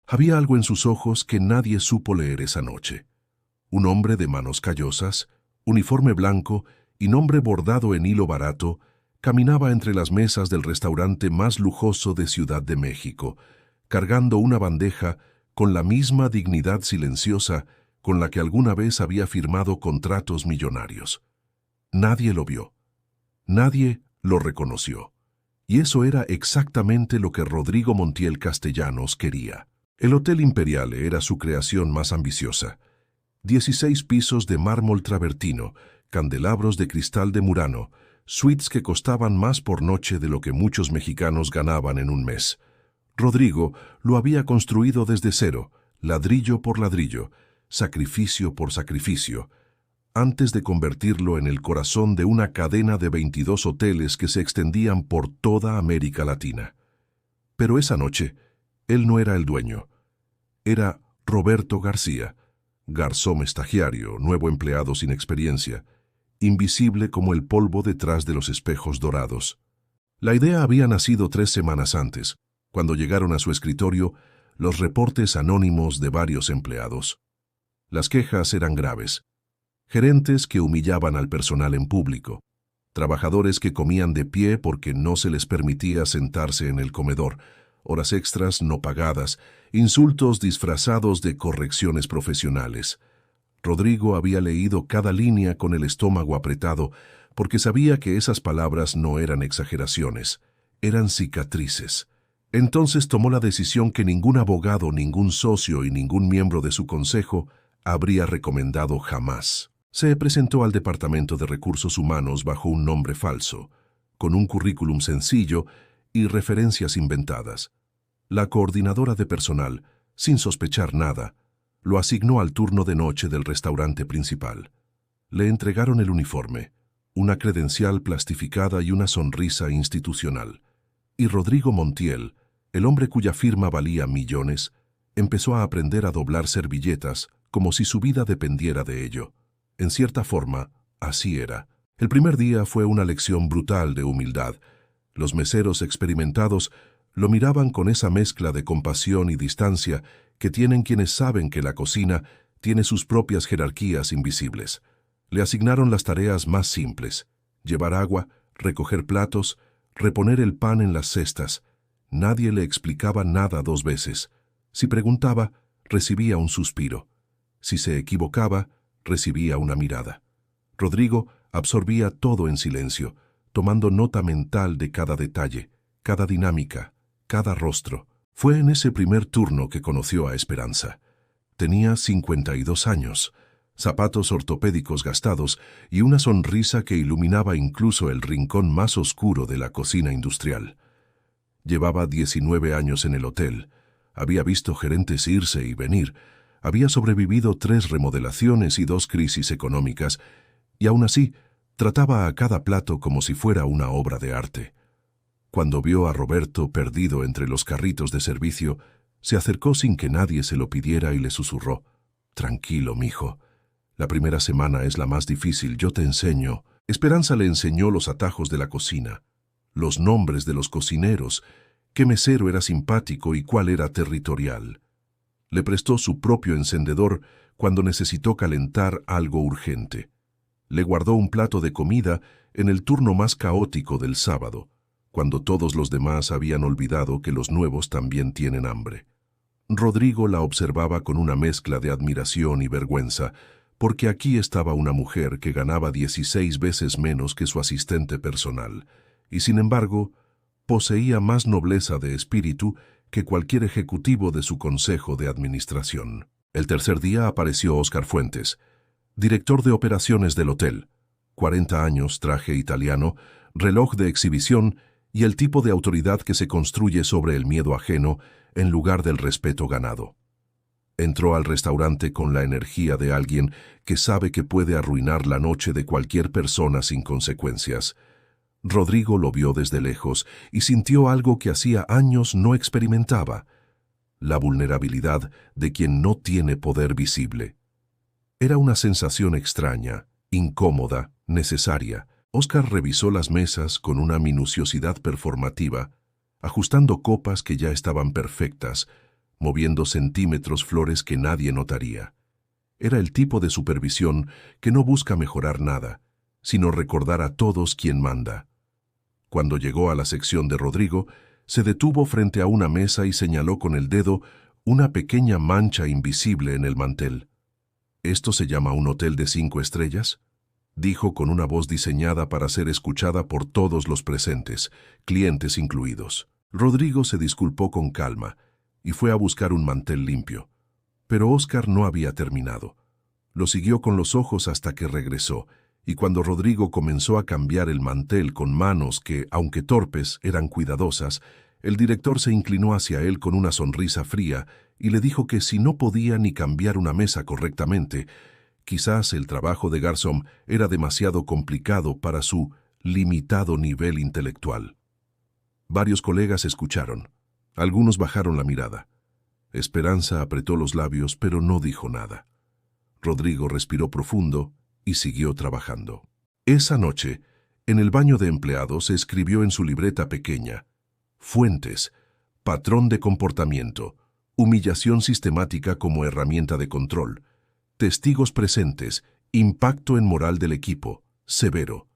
Había algo en sus ojos que nadie supo leer esa noche. Un hombre de manos callosas, uniforme blanco y nombre bordado en hilo barato, caminaba entre las mesas del restaurante más lujoso de Ciudad de México, cargando una bandeja con la misma dignidad silenciosa con la que alguna vez había firmado contratos millonarios. Nadie lo vio. Nadie lo reconoció. Y eso era exactamente lo que Rodrigo Montiel Castellanos quería. El Hotel Imperiale era su creación más ambiciosa. 16 pisos de mármol travertino, candelabros de cristal de Murano, suites que costaban más por noche de lo que muchos mexicanos ganaban en un mes. Rodrigo lo había construido desde cero, ladrillo por ladrillo, sacrificio por sacrificio, antes de convertirlo en el corazón de una cadena de 22 hoteles que se extendían por toda América Latina. Pero esa noche, él no era el dueño. Era Roberto García, garzón estagiario, nuevo empleado sin experiencia, invisible como el polvo detrás de los espejos dorados. La idea había nacido 3 semanas antes, cuando llegaron a su escritorio los reportes anónimos de varios empleados. Las quejas eran graves. Gerentes que humillaban al personal en público, trabajadores que comían de pie porque no se les permitía sentarse en el comedor, horas extras no pagadas, insultos disfrazados de correcciones profesionales. Rodrigo había leído cada línea con el estómago apretado porque sabía que esas palabras no eran exageraciones, eran cicatrices. Entonces tomó la decisión que ningún abogado, ningún socio y ningún miembro de su consejo habría recomendado jamás. Se presentó al Departamento de Recursos Humanos bajo un nombre falso, con un currículum sencillo y referencias inventadas. La coordinadora de personal, sin sospechar nada, lo asignó al turno de noche del restaurante principal. Le entregaron el uniforme, una credencial plastificada y una sonrisa institucional. Y Rodrigo Montiel, el hombre cuya firma valía millones, empezó a aprender a doblar servilletas como si su vida dependiera de ello. En cierta forma, así era. El primer día fue una lección brutal de humildad. Los meseros experimentados lo miraban con esa mezcla de compasión y distancia que tienen quienes saben que la cocina tiene sus propias jerarquías invisibles. Le asignaron las tareas más simples: llevar agua, recoger platos, reponer el pan en las cestas. Nadie le explicaba nada 2 veces. Si preguntaba, recibía un suspiro. Si se equivocaba, recibía una mirada. Rodrigo absorbía todo en silencio, tomando nota mental de cada detalle, cada dinámica, cada rostro. Fue en ese primer turno que conoció a Esperanza. Tenía 52 años, zapatos ortopédicos gastados y una sonrisa que iluminaba incluso el rincón más oscuro de la cocina industrial. Llevaba 19 años en el hotel, había visto gerentes irse y venir, había sobrevivido 3 remodelaciones y 2 crisis económicas, y aún así trataba a cada plato como si fuera una obra de arte. Cuando vio a Roberto perdido entre los carritos de servicio, se acercó sin que nadie se lo pidiera y le susurró: «Tranquilo, mijo. La primera semana es la más difícil, yo te enseño». Esperanza le enseñó los atajos de la cocina, los nombres de los cocineros, qué mesero era simpático y cuál era territorial. Le prestó su propio encendedor cuando necesitó calentar algo urgente. Le guardó un plato de comida en el turno más caótico del sábado, cuando todos los demás habían olvidado que los nuevos también tienen hambre. Rodrigo la observaba con una mezcla de admiración y vergüenza, porque aquí estaba una mujer que ganaba 16 veces menos que su asistente personal, y sin embargo, poseía más nobleza de espíritu que cualquier ejecutivo de su consejo de administración. El tercer día apareció Óscar Fuentes, director de operaciones del hotel. 40 años, traje italiano, reloj de exhibición y el tipo de autoridad que se construye sobre el miedo ajeno en lugar del respeto ganado. Entró al restaurante con la energía de alguien que sabe que puede arruinar la noche de cualquier persona sin consecuencias. Rodrigo lo vio desde lejos y sintió algo que hacía años no experimentaba: la vulnerabilidad de quien no tiene poder visible. Era una sensación extraña, incómoda, necesaria. Óscar revisó las mesas con una minuciosidad performativa, ajustando copas que ya estaban perfectas, moviendo centímetros flores que nadie notaría. Era el tipo de supervisión que no busca mejorar nada, sino recordar a todos quién manda. Cuando llegó a la sección de Rodrigo, se detuvo frente a una mesa y señaló con el dedo una pequeña mancha invisible en el mantel. ¿Esto se llama un hotel de 5 estrellas? Dijo con una voz diseñada para ser escuchada por todos los presentes, clientes incluidos. Rodrigo se disculpó con calma y fue a buscar un mantel limpio. Pero Óscar no había terminado. Lo siguió con los ojos hasta que regresó, y cuando Rodrigo comenzó a cambiar el mantel con manos que, aunque torpes, eran cuidadosas, el director se inclinó hacia él con una sonrisa fría y le dijo que si no podía ni cambiar una mesa correctamente, quizás el trabajo de Garzón era demasiado complicado para su limitado nivel intelectual. Varios colegas escucharon. Algunos bajaron la mirada. Esperanza apretó los labios, pero no dijo nada. Rodrigo respiró profundo y siguió trabajando. Esa noche, en el baño de empleados, se escribió en su libreta pequeña: Fuentes, patrón de comportamiento, humillación sistemática como herramienta de control, testigos presentes, impacto en moral del equipo, severo.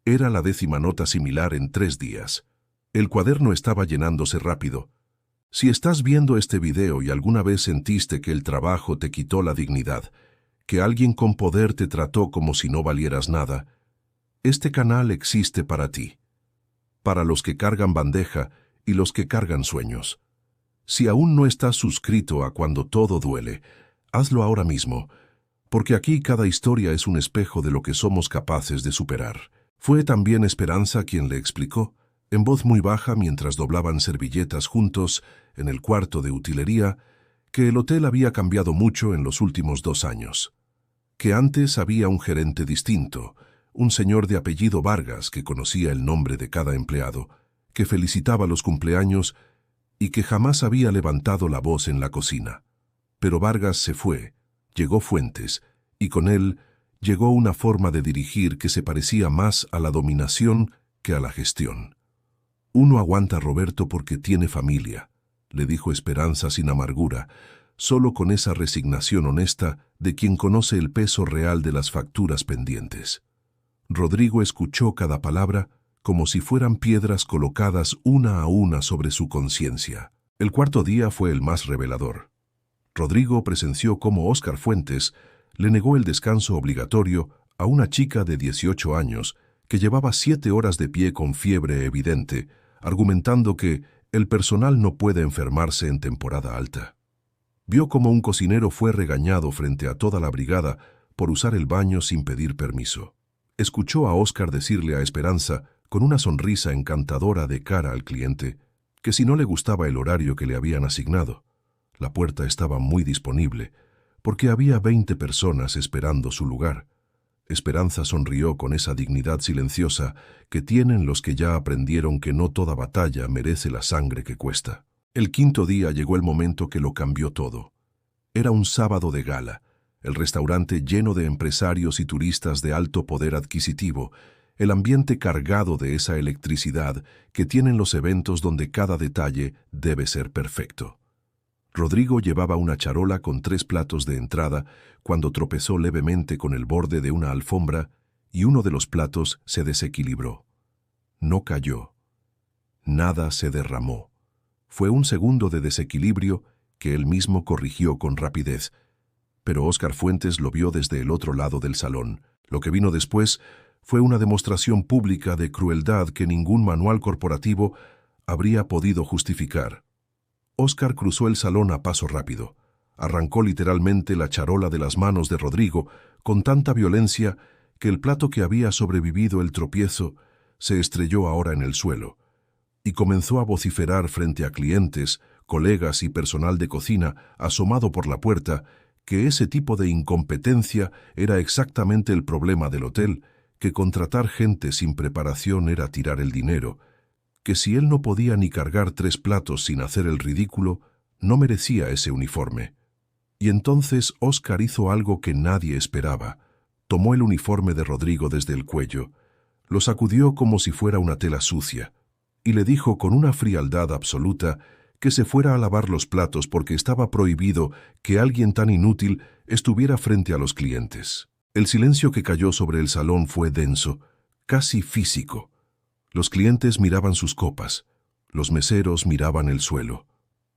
Era la 10ª nota similar en 3 días. El cuaderno estaba llenándose rápido. Si estás viendo este video y alguna vez sentiste que el trabajo te quitó la dignidad, que alguien con poder te trató como si no valieras nada, este canal existe para ti, para los que cargan bandeja y los que cargan sueños. Si aún no estás suscrito a Cuando Todo Duele, hazlo ahora mismo, porque aquí cada historia es un espejo de lo que somos capaces de superar. Fue también Esperanza quien le explicó, en voz muy baja mientras doblaban servilletas juntos en el cuarto de utilería, que el hotel había cambiado mucho en los últimos 2 años. Que antes había un gerente distinto, un señor de apellido Vargas que conocía el nombre de cada empleado, que felicitaba los cumpleaños y que jamás había levantado la voz en la cocina. Pero Vargas se fue, llegó Fuentes, y con él llegó una forma de dirigir que se parecía más a la dominación que a la gestión. Uno aguanta a Roberto porque tiene familia, le dijo Esperanza sin amargura, solo con esa resignación honesta de quien conoce el peso real de las facturas pendientes. Rodrigo escuchó cada palabra como si fueran piedras colocadas una a una sobre su conciencia. El 4.º día fue el más revelador. Rodrigo presenció cómo Óscar Fuentes le negó el descanso obligatorio a una chica de 18 años que llevaba 7 horas de pie con fiebre evidente, argumentando que el personal no puede enfermarse en temporada alta. Vio cómo un cocinero fue regañado frente a toda la brigada por usar el baño sin pedir permiso. Escuchó a Óscar decirle a Esperanza, con una sonrisa encantadora de cara al cliente, que si no le gustaba el horario que le habían asignado, la puerta estaba muy disponible, porque había 20 personas esperando su lugar. Esperanza sonrió con esa dignidad silenciosa que tienen los que ya aprendieron que no toda batalla merece la sangre que cuesta. El 5.º día llegó el momento que lo cambió todo. Era un sábado de gala, el restaurante lleno de empresarios y turistas de alto poder adquisitivo, el ambiente cargado de esa electricidad que tienen los eventos donde cada detalle debe ser perfecto. Rodrigo llevaba una charola con 3 platos de entrada cuando tropezó levemente con el borde de una alfombra y uno de los platos se desequilibró. No cayó. Nada se derramó. Fue un segundo de desequilibrio que él mismo corrigió con rapidez, pero Óscar Fuentes lo vio desde el otro lado del salón. Lo que vino después fue una demostración pública de crueldad que ningún manual corporativo habría podido justificar. Óscar cruzó el salón a paso rápido. Arrancó literalmente la charola de las manos de Rodrigo con tanta violencia que el plato que había sobrevivido el tropiezo se estrelló ahora en el suelo, y comenzó a vociferar frente a clientes, colegas y personal de cocina asomado por la puerta que ese tipo de incompetencia era exactamente el problema del hotel, que contratar gente sin preparación era tirar el dinero, que si él no podía ni cargar 3 platos sin hacer el ridículo, no merecía ese uniforme. Y entonces Óscar hizo algo que nadie esperaba. Tomó el uniforme de Rodrigo desde el cuello, lo sacudió como si fuera una tela sucia, y le dijo con una frialdad absoluta que se fuera a lavar los platos porque estaba prohibido que alguien tan inútil estuviera frente a los clientes. El silencio que cayó sobre el salón fue denso, casi físico. Los clientes miraban sus copas, los meseros miraban el suelo.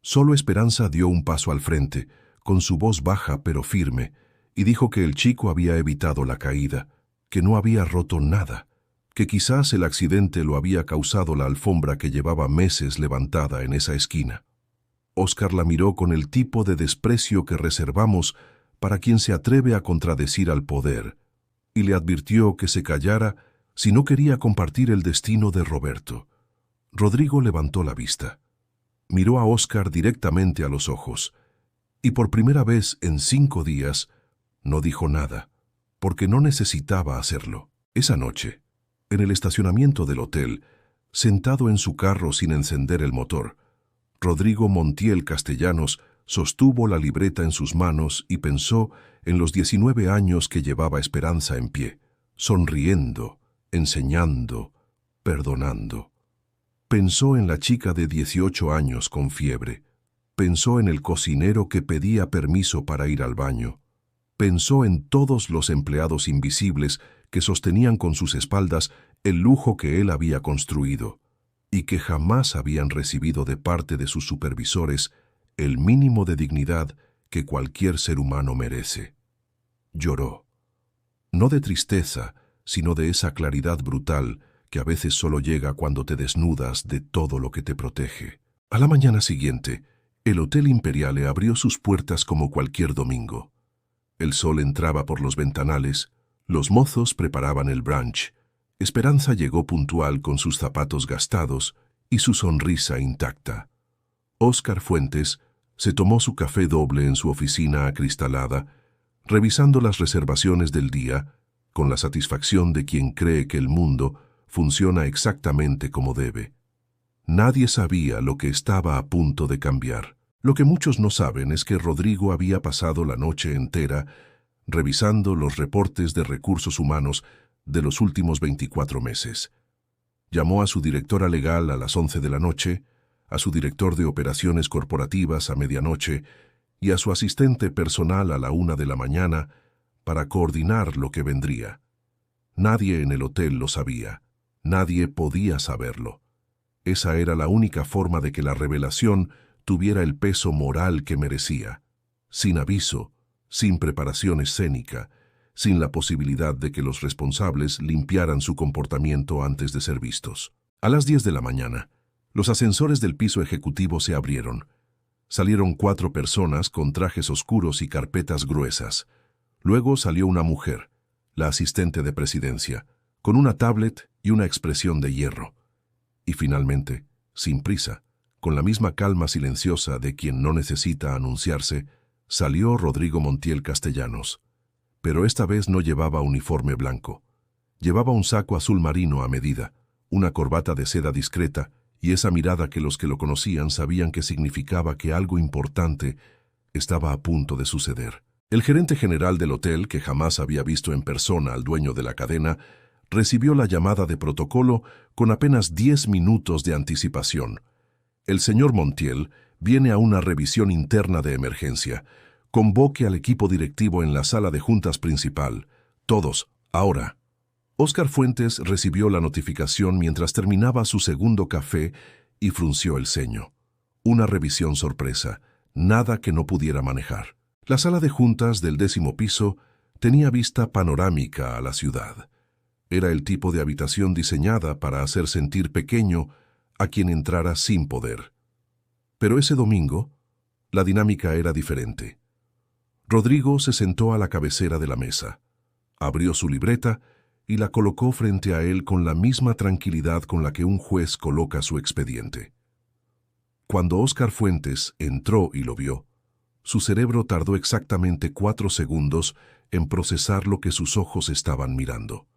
Solo Esperanza dio un paso al frente, con su voz baja pero firme, y dijo que el chico había evitado la caída, que no había roto nada, que quizás el accidente lo había causado la alfombra que llevaba meses levantada en esa esquina. Óscar la miró con el tipo de desprecio que reservamos para quien se atreve a contradecir al poder, y le advirtió que se callara si no quería compartir el destino de Roberto. Rodrigo levantó la vista. Miró a Óscar directamente a los ojos, y por primera vez en 5 días no dijo nada, porque no necesitaba hacerlo. Esa noche, en el estacionamiento del hotel, sentado en su carro sin encender el motor, Rodrigo Montiel Castellanos sostuvo la libreta en sus manos y pensó en los 19 años que llevaba Esperanza en pie, sonriendo, enseñando, perdonando. Pensó en la chica de 18 años con fiebre. Pensó en el cocinero que pedía permiso para ir al baño. Pensó en todos los empleados invisibles que sostenían con sus espaldas el lujo que él había construido y que jamás habían recibido de parte de sus supervisores el mínimo de dignidad que cualquier ser humano merece. Lloró. No de tristeza, sino de esa claridad brutal que a veces solo llega cuando te desnudas de todo lo que te protege. A la mañana siguiente, el Hotel Imperiale abrió sus puertas como cualquier domingo. El sol entraba por los ventanales, los mozos preparaban el brunch. Esperanza llegó puntual con sus zapatos gastados y su sonrisa intacta. Óscar Fuentes se tomó su café doble en su oficina acristalada, revisando las reservaciones del día, con la satisfacción de quien cree que el mundo funciona exactamente como debe. Nadie sabía lo que estaba a punto de cambiar. Lo que muchos no saben es que Rodrigo había pasado la noche entera revisando los reportes de recursos humanos de los últimos 24 meses. Llamó a su directora legal a las 11 de la noche, a su director de operaciones corporativas a medianoche y a su asistente personal a la 1 de la mañana para coordinar lo que vendría. Nadie en el hotel lo sabía, nadie podía saberlo. Esa era la única forma de que la revelación tuviera el peso moral que merecía, sin aviso, sin preparación escénica, sin la posibilidad de que los responsables limpiaran su comportamiento antes de ser vistos. A las 10 de la mañana, los ascensores del piso ejecutivo se abrieron. Salieron 4 personas con trajes oscuros y carpetas gruesas. Luego salió una mujer, la asistente de presidencia, con una tablet y una expresión de hierro. Y finalmente, sin prisa, con la misma calma silenciosa de quien no necesita anunciarse, salió Rodrigo Montiel Castellanos. Pero esta vez no llevaba uniforme blanco. Llevaba un saco azul marino a medida, una corbata de seda discreta y esa mirada que los que lo conocían sabían que significaba que algo importante estaba a punto de suceder. El gerente general del hotel, que jamás había visto en persona al dueño de la cadena, recibió la llamada de protocolo con apenas 10 minutos de anticipación. El señor Montiel viene a una revisión interna de emergencia. Convoque al equipo directivo en la sala de juntas principal. Todos, ahora. Óscar Fuentes recibió la notificación mientras terminaba su segundo café y frunció el ceño. Una revisión sorpresa, nada que no pudiera manejar. La sala de juntas del 10º piso tenía vista panorámica a la ciudad. Era el tipo de habitación diseñada para hacer sentir pequeño a quien entrara sin poder. Pero ese domingo, la dinámica era diferente. Rodrigo se sentó a la cabecera de la mesa, abrió su libreta y la colocó frente a él con la misma tranquilidad con la que un juez coloca su expediente. Cuando Óscar Fuentes entró y lo vio, su cerebro tardó exactamente 4 segundos en procesar lo que sus ojos estaban mirando.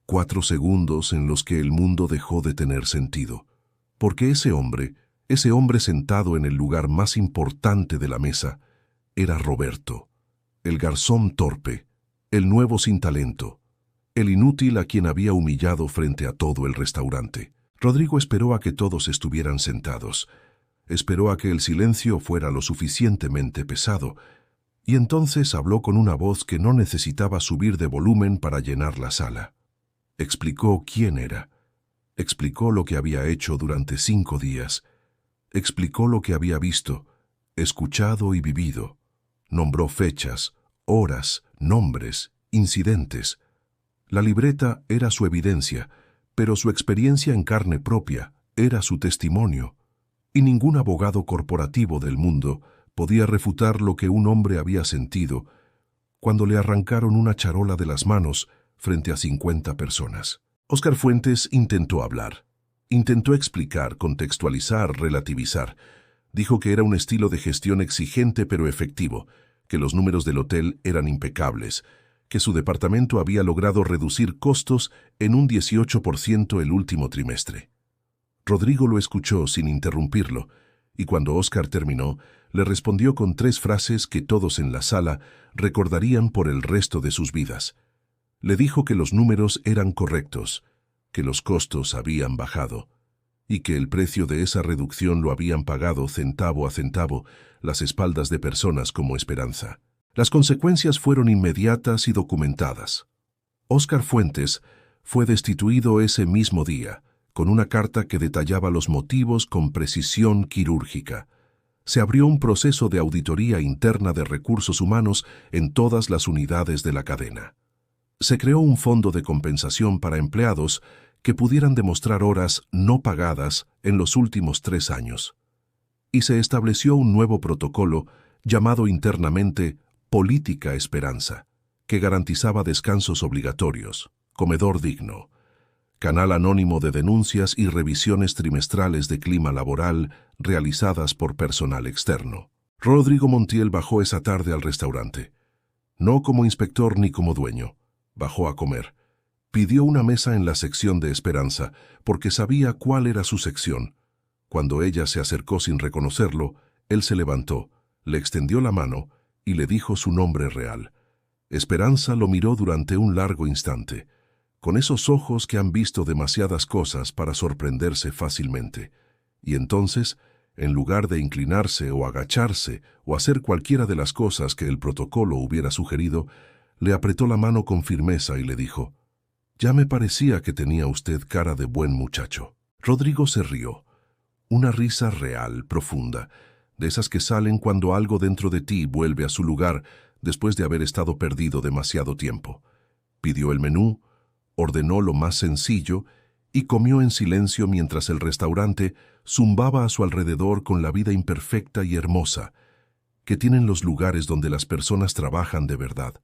4 segundos en los que el mundo dejó de tener sentido, porque ese hombre sentado en el lugar más importante de la mesa, era Roberto, el garzón torpe, el nuevo sin talento, el inútil a quien había humillado frente a todo el restaurante. Rodrigo esperó a que todos estuvieran sentados. Esperó a que el silencio fuera lo suficientemente pesado, y entonces habló con una voz que no necesitaba subir de volumen para llenar la sala. Explicó quién era. Explicó lo que había hecho durante 5 días. Explicó lo que había visto, escuchado y vivido. Nombró fechas, horas, nombres, incidentes. La libreta era su evidencia, pero su experiencia en carne propia era su testimonio, y ningún abogado corporativo del mundo podía refutar lo que un hombre había sentido cuando le arrancaron una charola de las manos frente a 50 personas. Óscar Fuentes intentó hablar. Intentó explicar, contextualizar, relativizar. Dijo que era un estilo de gestión exigente pero efectivo, que los números del hotel eran impecables, que su departamento había logrado reducir costos en un 18% el último trimestre. Rodrigo lo escuchó sin interrumpirlo, y cuando Óscar terminó, le respondió con 3 frases que todos en la sala recordarían por el resto de sus vidas. Le dijo que los números eran correctos, que los costos habían bajado, y que el precio de esa reducción lo habían pagado centavo a centavo las espaldas de personas como Esperanza. Las consecuencias fueron inmediatas y documentadas. Óscar Fuentes fue destituido ese mismo día, con una carta que detallaba los motivos con precisión quirúrgica. Se abrió un proceso de auditoría interna de recursos humanos en todas las unidades de la cadena. Se creó un fondo de compensación para empleados que pudieran demostrar horas no pagadas en los últimos 3 años. Y se estableció un nuevo protocolo llamado internamente Política Esperanza, que garantizaba descansos obligatorios, comedor digno, canal anónimo de denuncias y revisiones trimestrales de clima laboral realizadas por personal externo. Rodrigo Montiel bajó esa tarde al restaurante. No como inspector ni como dueño. Bajó a comer. Pidió una mesa en la sección de Esperanza, porque sabía cuál era su sección. Cuando ella se acercó sin reconocerlo, él se levantó, le extendió la mano y le dijo su nombre real. Esperanza lo miró durante un largo instante, con esos ojos que han visto demasiadas cosas para sorprenderse fácilmente. Y entonces, en lugar de inclinarse o agacharse o hacer cualquiera de las cosas que el protocolo hubiera sugerido, le apretó la mano con firmeza y le dijo: «Ya me parecía que tenía usted cara de buen muchacho». Rodrigo se rió. Una risa real, profunda, de esas que salen cuando algo dentro de ti vuelve a su lugar después de haber estado perdido demasiado tiempo. Pidió el menú, ordenó lo más sencillo y comió en silencio mientras el restaurante zumbaba a su alrededor con la vida imperfecta y hermosa que tienen los lugares donde las personas trabajan de verdad.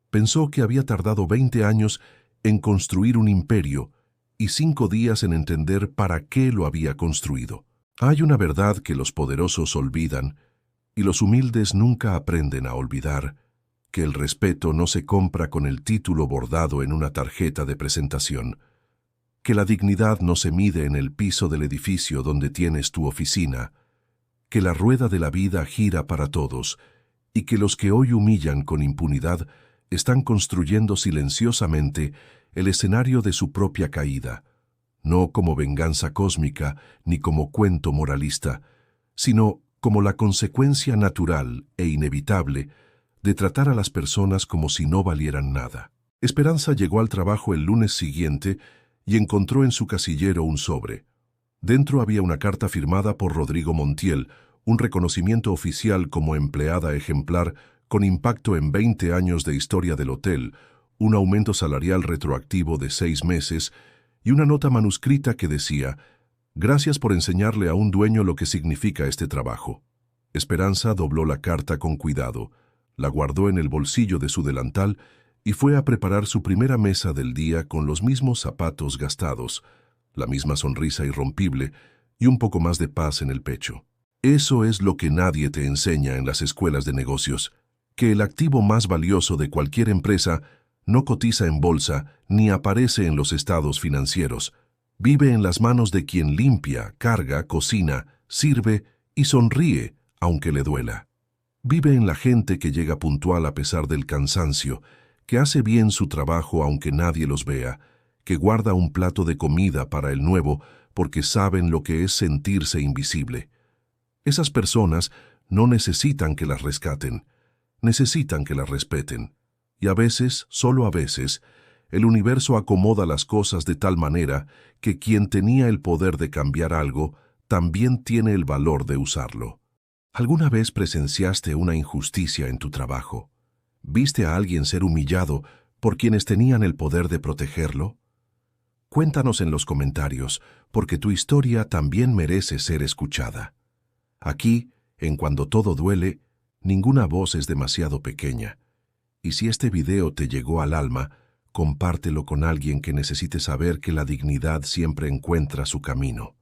Pensó que había tardado 20 años en construir un imperio y 5 días en entender para qué lo había construido. Hay una verdad que los poderosos olvidan y los humildes nunca aprenden a olvidar, que el respeto no se compra con el título bordado en una tarjeta de presentación, que la dignidad no se mide en el piso del edificio donde tienes tu oficina, que la rueda de la vida gira para todos y que los que hoy humillan con impunidad están construyendo silenciosamente el escenario de su propia caída, no como venganza cósmica ni como cuento moralista, sino como la consecuencia natural e inevitable de tratar a las personas como si no valieran nada. Esperanza llegó al trabajo el lunes siguiente y encontró en su casillero un sobre. Dentro había una carta firmada por Rodrigo Montiel, un reconocimiento oficial como empleada ejemplar con impacto en 20 años de historia del hotel, un aumento salarial retroactivo de 6 meses y una nota manuscrita que decía: «Gracias por enseñarle a un dueño lo que significa este trabajo». Esperanza dobló la carta con cuidado, la guardó en el bolsillo de su delantal y fue a preparar su primera mesa del día con los mismos zapatos gastados, la misma sonrisa irrompible y un poco más de paz en el pecho. Eso es lo que nadie te enseña en las escuelas de negocios, que el activo más valioso de cualquier empresa no cotiza en bolsa ni aparece en los estados financieros. Vive en las manos de quien limpia, carga, cocina, sirve y sonríe, aunque le duela. Vive en la gente que llega puntual a pesar del cansancio, que hace bien su trabajo aunque nadie los vea, que guarda un plato de comida para el nuevo porque saben lo que es sentirse invisible. Esas personas no necesitan que las rescaten, necesitan que las respeten. Y a veces, solo a veces, el universo acomoda las cosas de tal manera que quien tenía el poder de cambiar algo también tiene el valor de usarlo. ¿Alguna vez presenciaste una injusticia en tu trabajo? ¿Viste a alguien ser humillado por quienes tenían el poder de protegerlo? Cuéntanos en los comentarios, porque tu historia también merece ser escuchada. Aquí, en Cuando Todo Duele, ninguna voz es demasiado pequeña. Y si este video te llegó al alma, compártelo con alguien que necesite saber que la dignidad siempre encuentra su camino.